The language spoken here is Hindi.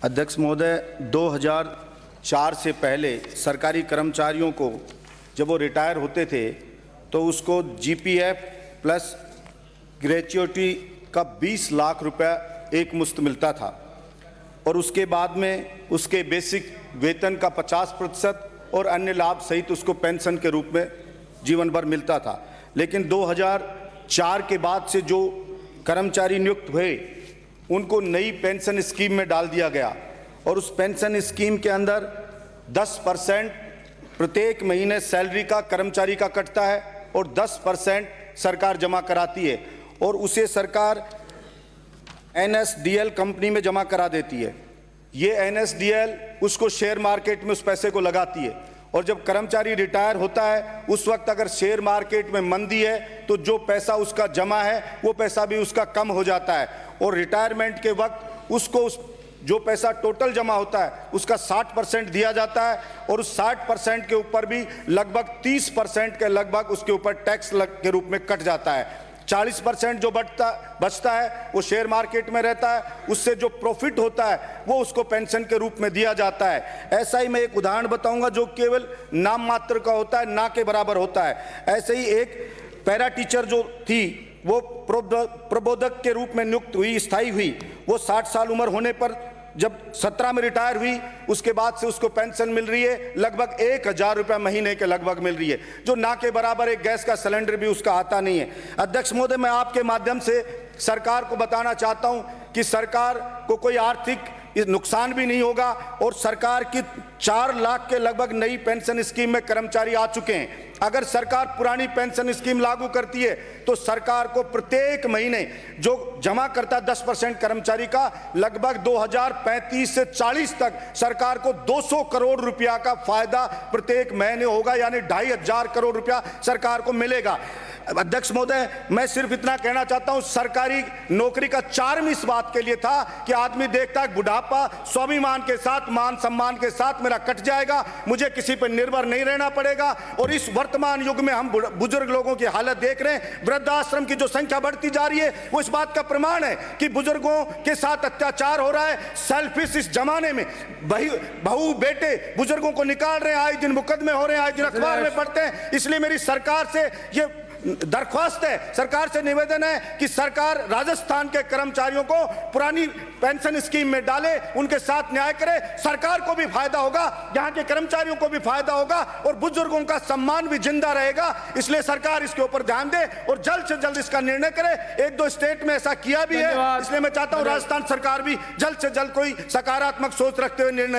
अध्यक्ष महोदय, 2004 से पहले सरकारी कर्मचारियों को जब वो रिटायर होते थे तो उसको जीपीएफ प्लस ग्रेच्युटी का 20 लाख रुपया एक मुश्त मिलता था और उसके बाद में उसके बेसिक वेतन का 50% और अन्य लाभ सहित उसको पेंशन के रूप में जीवन भर मिलता था। लेकिन 2004 के बाद से जो कर्मचारी नियुक्त हुए उनको नई पेंशन स्कीम में डाल दिया गया और उस पेंशन स्कीम के अंदर 10% प्रत्येक महीने सैलरी का कर्मचारी का कटता है और 10% सरकार जमा कराती है और उसे सरकार एनएसडीएल कंपनी में जमा करा देती है। ये एनएसडीएल उसको शेयर मार्केट में उस पैसे को लगाती है और जब कर्मचारी रिटायर होता है उस वक्त अगर शेयर मार्केट में मंदी है तो जो पैसा उसका जमा है वो पैसा भी उसका कम हो जाता है और रिटायरमेंट के वक्त उसको जो पैसा टोटल जमा होता है उसका 60% दिया जाता है और उस 60% के ऊपर भी लगभग 30% के लगभग उसके ऊपर टैक्स के रूप में कट जाता है। 40% जो बचता है वो शेयर मार्केट में रहता है, उससे जो प्रॉफिट होता है वो उसको पेंशन के रूप में दिया जाता है। ऐसा ही मैं एक उदाहरण बताऊंगा जो केवल नाम मात्र का होता है, ना के बराबर होता है। ऐसे ही एक पैरा टीचर जो थी वो प्रबोधक के रूप में नियुक्त हुई, स्थायी हुई। वो 60 साल उम्र होने पर जब 17 में रिटायर हुई उसके बाद से उसको पेंशन मिल रही है, लगभग 1000 रुपये महीने के लगभग मिल रही है, जो ना के बराबर एक गैस का सिलेंडर भी उसका आता नहीं है। अध्यक्ष महोदय, मैं आपके माध्यम से सरकार को बताना चाहता हूं कि सरकार को कोई आर्थिक नुकसान भी नहीं होगा और सरकार की 4 लाख के लगभग नई पेंशन स्कीम में कर्मचारी आ चुके हैं। अगर सरकार पुरानी पेंशन स्कीम लागू करती है तो सरकार को प्रत्येक महीने जो जमा करता है 10% कर्मचारी का लगभग 2035 से 40 तक सरकार को 200 करोड़ रुपया का फायदा प्रत्येक महीने होगा, यानी 2500 करोड़ रुपया सरकार को मिलेगा। अध्यक्ष महोदय, मैं सिर्फ इतना कहना चाहता हूं, सरकारी नौकरी का चार्म इस बात के लिए था कि आदमी देखता है बुढ़ापा स्वाभिमान के साथ, मान सम्मान के साथ मेरा कट जाएगा, मुझे किसी पर निर्भर नहीं रहना पड़ेगा। और इस वर्तमान युग में हम बुजुर्ग लोगों की हालत देख रहे हैं, वृद्धाश्रम की जो संख्या बढ़ती जा रही है वो इस बात का प्रमाण है कि बुजुर्गों के साथ अत्याचार हो रहा है। सेल्फिश इस जमाने में बहू बेटे बुजुर्गों को निकाल रहे हैं, आए दिन मुकदमे हो रहे हैं, आए दिन अखबार में पढ़ते हैं। इसलिए मेरी सरकार से ये दरख्वास्त है, सरकार से निवेदन है कि सरकार राजस्थान के कर्मचारियों को पुरानी पेंशन स्कीम में डाले, उनके साथ न्याय करे। सरकार को भी फायदा होगा, यहाँ के कर्मचारियों को भी फायदा होगा और बुजुर्गों का सम्मान भी जिंदा रहेगा। इसलिए सरकार इसके ऊपर ध्यान दे और जल्द से जल्द इसका निर्णय करे। 1-2 स्टेट में ऐसा किया भी है, इसलिए मैं चाहता हूँ राजस्थान सरकार भी जल्द से जल्द कोई सकारात्मक सोच रखते हुए निर्णय